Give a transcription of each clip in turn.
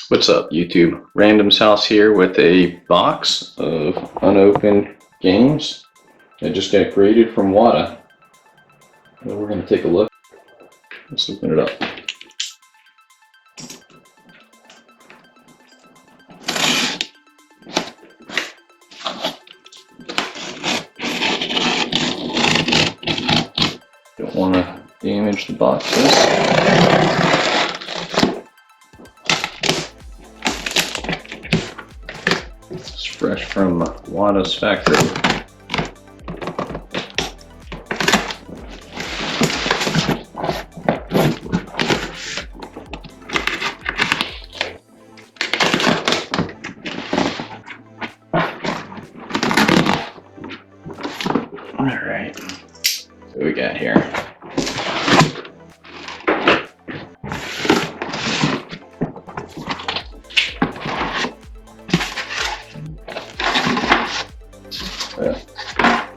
What's up, YouTube? Random's House here with a box of unopened games that just got graded from WATA. Well, we're going to take a look. Let's open it up. Don't want to damage the boxes. Fresh from WATA's factory. All right, what we got here?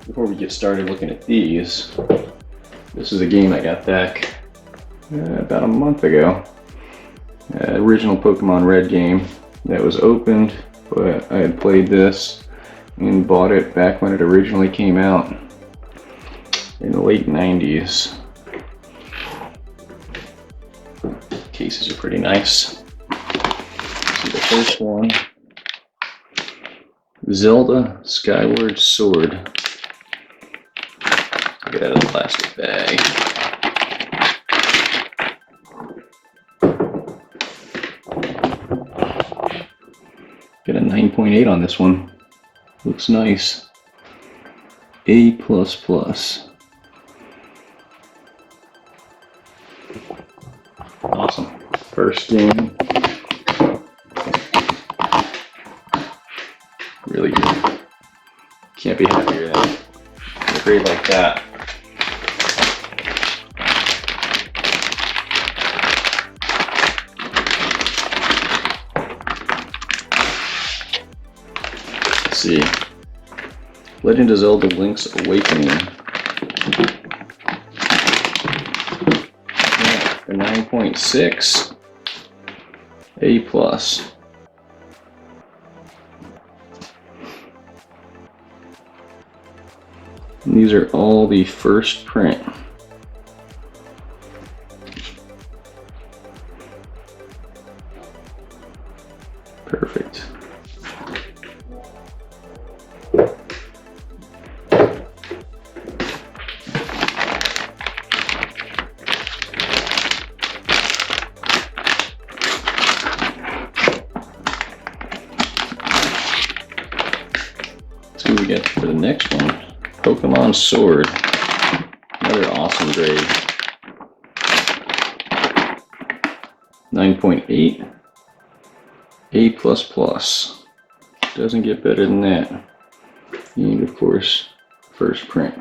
Before we get started looking at these, this is a game I got back about a month ago. Original Pokemon Red game that was opened, but I had played this and bought it back when it originally came out in the late 90s. Cases are pretty nice. Let's see the first one. Zelda Skyward Sword. Get out of the plastic bag. Get a 9.8 on this one. Looks nice. A++. Awesome. First game. Really good. Can't be happier than a grade like that. Let's see. Legend of Zelda Link's Awakening. Yeah, a 9.6. A+. And these are all the first print. Perfect. Let's see what we get for the next one. Pokemon Sword. Another awesome grade. 9.8. A++. Doesn't get better than that. And of course, first print.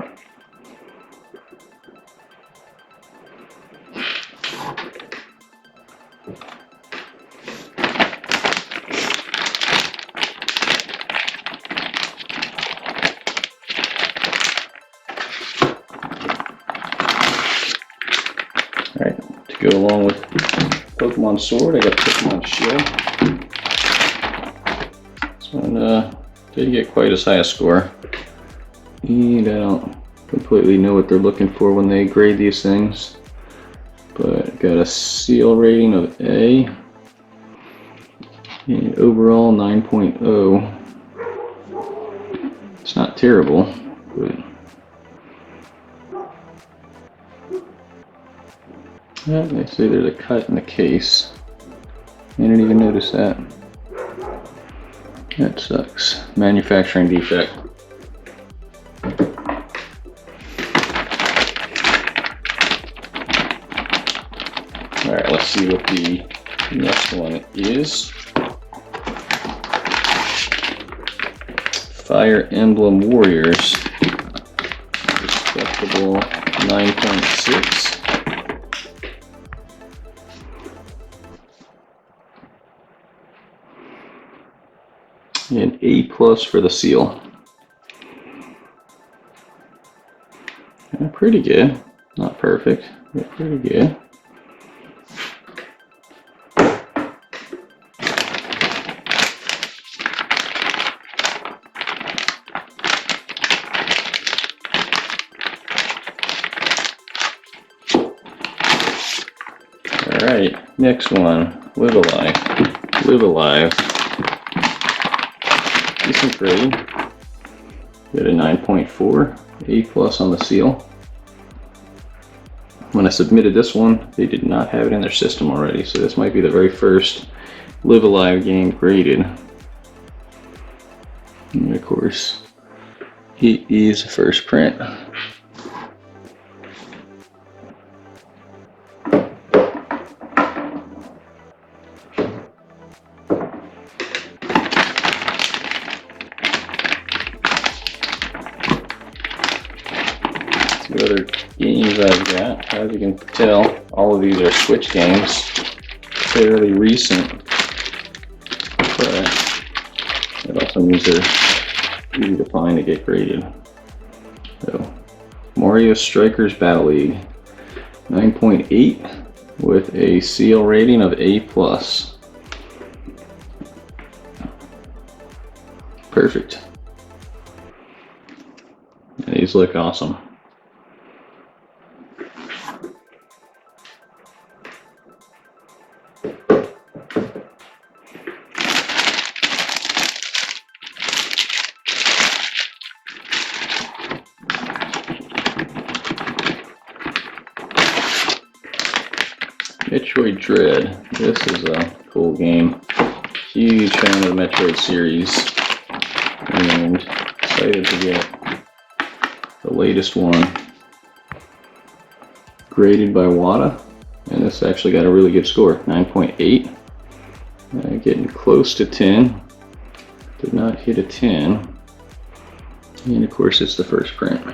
Alright, to go along with Pokemon Sword, I got Pokemon Shield. This one didn't get quite as high a score. And I don't completely know what they're looking for when they grade these things. But got a seal rating of A. And overall 9.0. It's not terrible, but yeah, they say there's a cut in the case. I didn't even notice that. That sucks. Manufacturing defect. Alright, let's see what the next one is. Fire Emblem Warriors. Respectable 9.6. And A+ for the seal. Pretty good. Not perfect, but pretty good. Alright, next one. Live Alive. Live Alive. Decent grade. Got a 9.4. A+ on the seal. When I submitted this one, they did not have it in their system already, so this might be the very first Live Alive game graded. And of course, it is first print. What other games I've got? As you can tell, all of these are Switch games, fairly recent, but it also means they're easy to find to get graded. So, Mario Strikers Battle League, 9.8 with a seal rating of A+. Perfect. And these look awesome. Metroid Dread. This is a cool game. Huge fan of the Metroid series, and excited to get the latest one graded by WATA, and this actually got a really good score, 9.8. Getting close to 10. Did not hit a 10. And of course it's the first print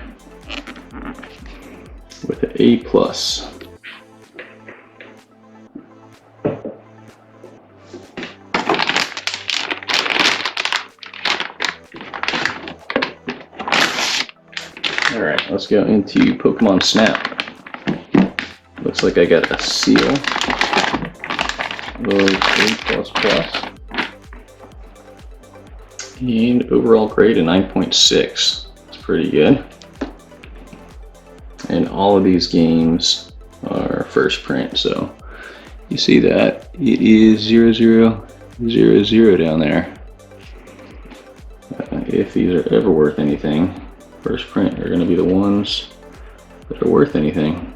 with an A+. Alright, let's go into Pokemon Snap. Looks like I got a seal of A++. And overall grade of 9.6. That's pretty good. And all of these games are first print, so you see that it is 0000 down there. If these are ever worth anything, first print are going to be the ones that are worth anything.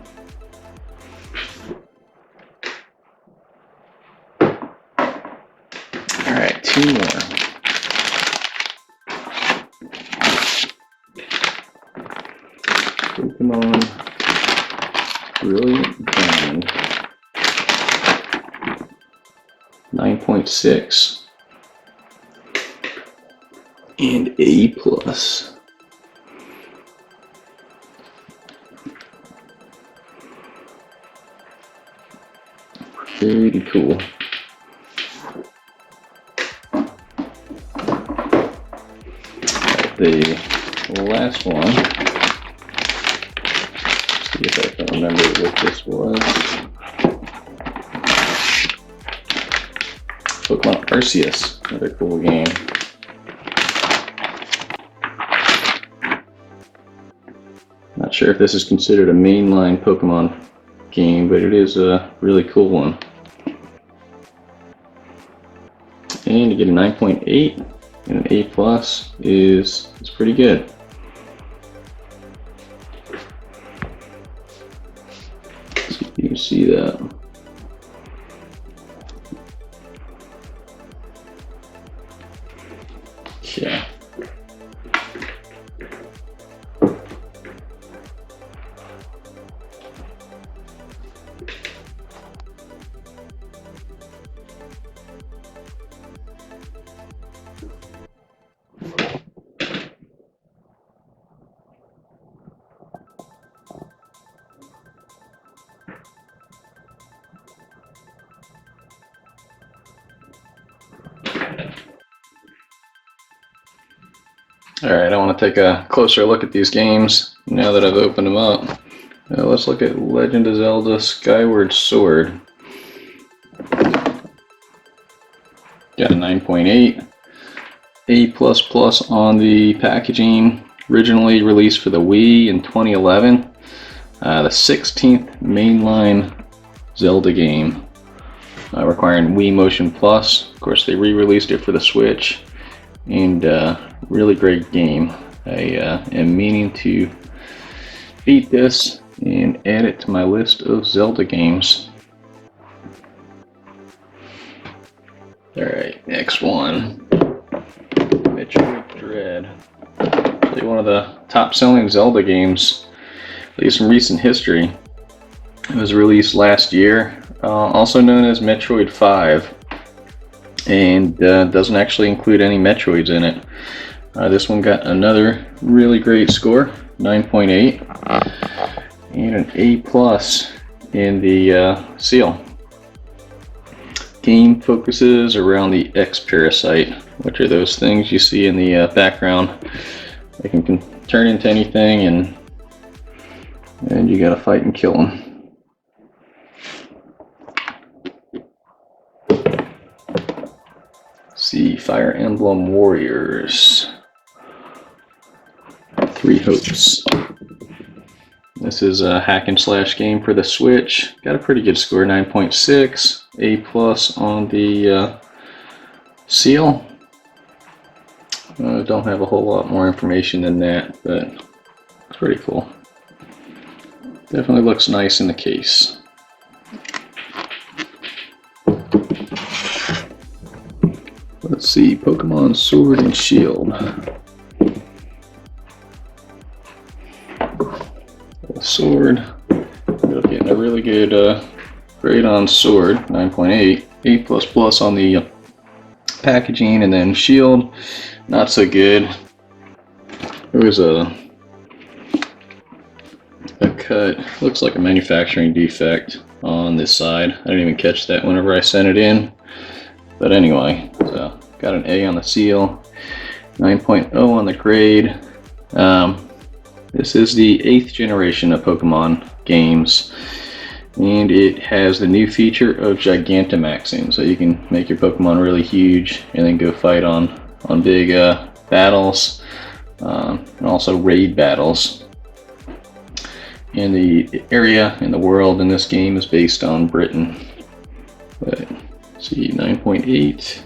Alright, two more. Pokemon Brilliant Diamond, 9.6 and A+. Pretty cool. The last one, see if I can remember what this was. Pokemon Arceus, another cool game. Not sure if this is considered a mainline Pokemon game, but it is a really cool one. And to get a 9.8 and an A+ is pretty good. So you can see that. Yeah. Alright, I want to take a closer look at these games now that I've opened them up. Let's look at Legend of Zelda Skyward Sword. Got a 9.8. A++ on the packaging. Originally released for the Wii in 2011. The 16th mainline Zelda game requiring Wii Motion Plus. Of course, they re-released it for the Switch, and really great game. I am meaning to beat this and add it to my list of Zelda games. Alright, next one. Metroid Dread. Actually one of the top selling Zelda games, at least in recent history. It was released last year, also known as Metroid 5, and doesn't actually include any Metroids in it. This one got another really great score, 9.8, and an A+ in the seal. Game focuses around the X-Parasite, which are those things you see in the background. They can turn into anything, and you gotta fight and kill them. See, Fire Emblem Warriors. Three Hopes. This is a hack and slash game for the Switch. Got a pretty good score, 9.6, A+ on the seal. Don't have a whole lot more information than that, but it's pretty cool. Definitely looks nice in the case. Let's see, Pokemon Sword and Shield. Sword, getting a really good grade on Sword, 9.8, A++ on the packaging, and then Shield, not so good. There was a cut, looks like a manufacturing defect on this side. I didn't even catch that whenever I sent it in, but anyway, so got an A on the seal, 9.0 on the grade. This is the 8th generation of Pokemon games, and it has the new feature of Gigantamaxing, so you can make your Pokemon really huge and then go fight on big battles, and also raid battles. And the area in the world in this game is based on Britain. But see, 9.8.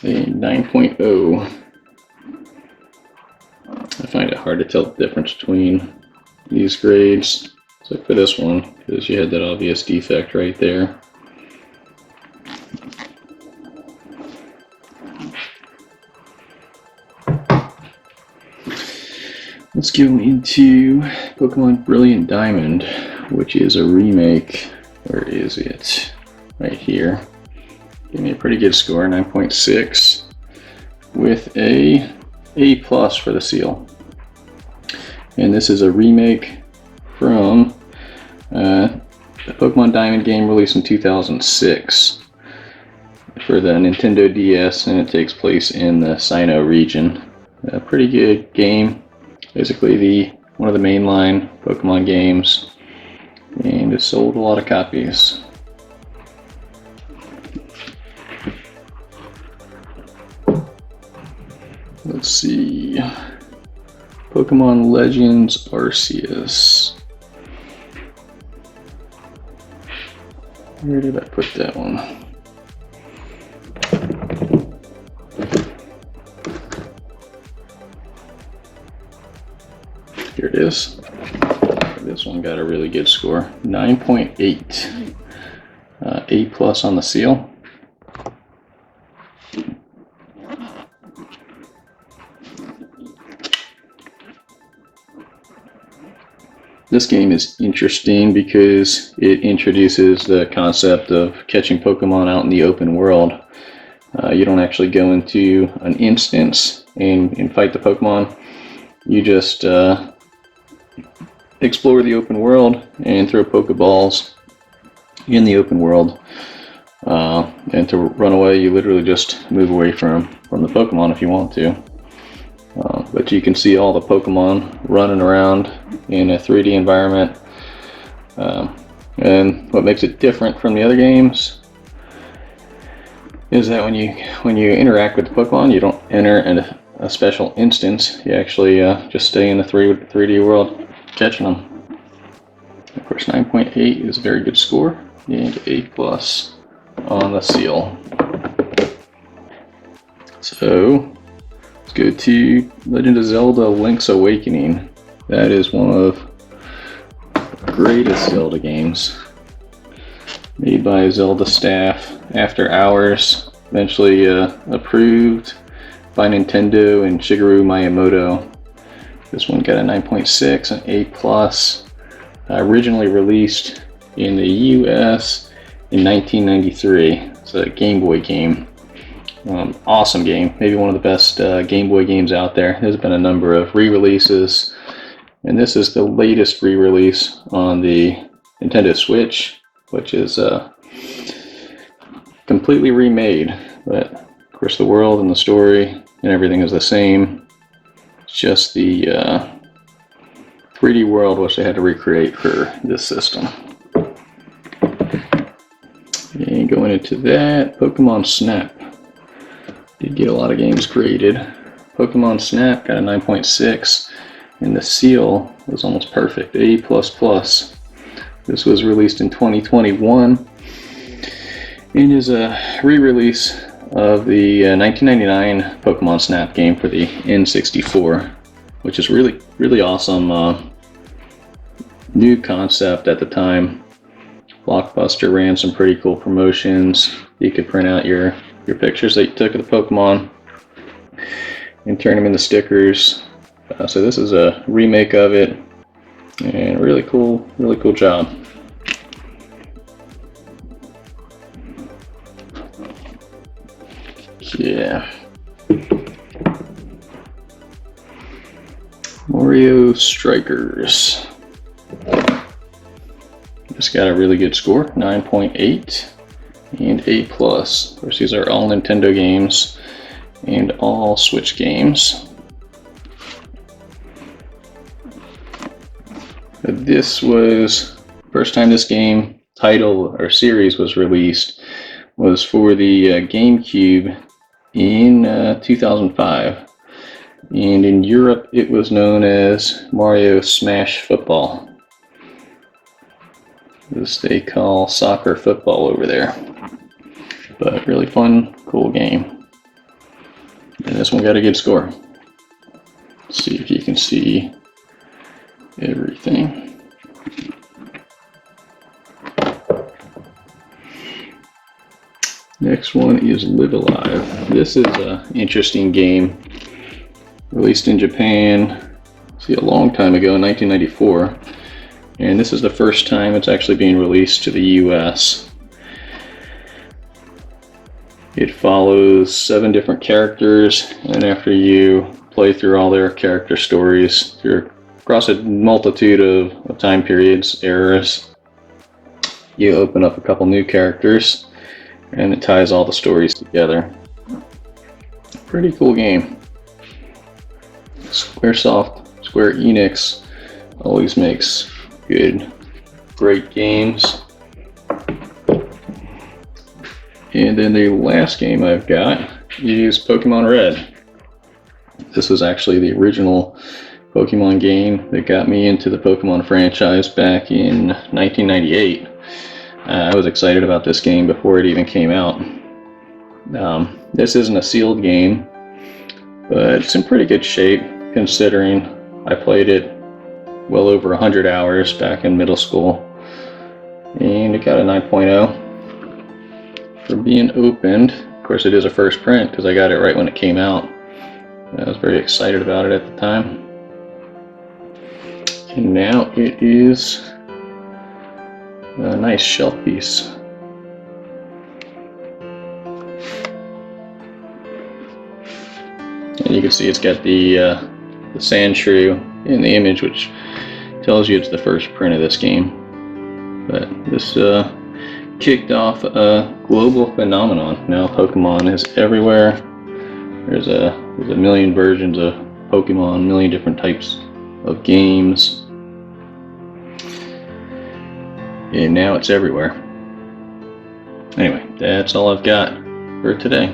A 9.0. I find it hard to tell the difference between these grades, except for this one, because you had that obvious defect right there. Let's go into Pokemon Brilliant Diamond, which is a remake. Where is it? Right here. Give me a pretty good score, 9.6, with a A+ for the seal. And this is a remake from the Pokemon Diamond game released in 2006 for the Nintendo DS, and it takes place in the Sinnoh region. A pretty good game, basically one of the mainline Pokemon games, and it sold a lot of copies. Let's see, Pokemon Legends Arceus. Where did I put that one? Here it is. This one got a really good score, 9.8, A+ on the seal. This game is interesting because it introduces the concept of catching Pokemon out in the open world. You don't actually go into an instance and fight the Pokemon. You just explore the open world and throw Pokeballs in the open world. And to run away, you literally just move away from the Pokemon if you want to. But you can see all the Pokemon running around in a 3D environment. And what makes it different from the other games is that when you interact with the Pokemon, you don't enter in a special instance. You actually just stay in the 3D world catching them. Of course, 9.8 is a very good score, and A+ on the seal. So let's go to Legend of Zelda: Link's Awakening. That is one of the greatest Zelda games, made by Zelda staff after hours, eventually approved by Nintendo and Shigeru Miyamoto. This one got a 9.6, an A+, originally released in the US in 1993. It's a Game Boy game. Awesome game, maybe one of the best Game Boy games out there. There's been a number of re-releases, and this is the latest re-release on the Nintendo Switch, which is completely remade, but of course the world and the story and everything is the same. It's just the 3D world which they had to recreate for this system. And going into that, Pokemon Snap. Did get a lot of games graded. Pokemon Snap got a 9.6, and the seal was almost perfect, A++. This was released in 2021 and is a re-release of the 1999 Pokemon Snap game for the N64, which is really awesome. New concept at the time. Blockbuster ran some pretty cool promotions. You could print out your pictures that you took of the Pokemon and turn them into stickers. So this is a remake of it, and really cool job. Yeah. Mario Strikers. This got a really good score, 9.8 and A+. Of course, these are all Nintendo games and all Switch games. This was first time this game title or series was released was for the GameCube in 2005, and in Europe it was known as Mario Smash Football. This they call soccer football over there, but really fun, cool game. And this one got a good score. Let's see if you can see everything. Next one is Live Alive. This is an interesting game, released in Japan, a long time ago, in 1994. And this is the first time it's actually being released to the US. It follows 7 different characters, and after you play through all their character stories, you're across a multitude of time periods, eras, you open up a couple new characters, and it ties all the stories together. Pretty cool game. Square Enix always makes great games. And then the last game I've got is Pokemon Red. This was actually the original Pokemon game that got me into the Pokemon franchise back in 1998. I was excited about this game before it even came out. This isn't a sealed game, but it's in pretty good shape considering I played it well over 100 hours back in middle school, and it got a 9.0 for being opened. Of course, it is a first print because I got it right when it came out. I was very excited about it at the time, and now it is a nice shelf piece. And you can see it's got the Sandshrew in the image, which tells you it's the first print of this game. But this kicked off a global phenomenon. Now Pokemon is everywhere. There's a million versions of Pokemon, a million different types of games, and now it's everywhere. Anyway, that's all I've got. for today.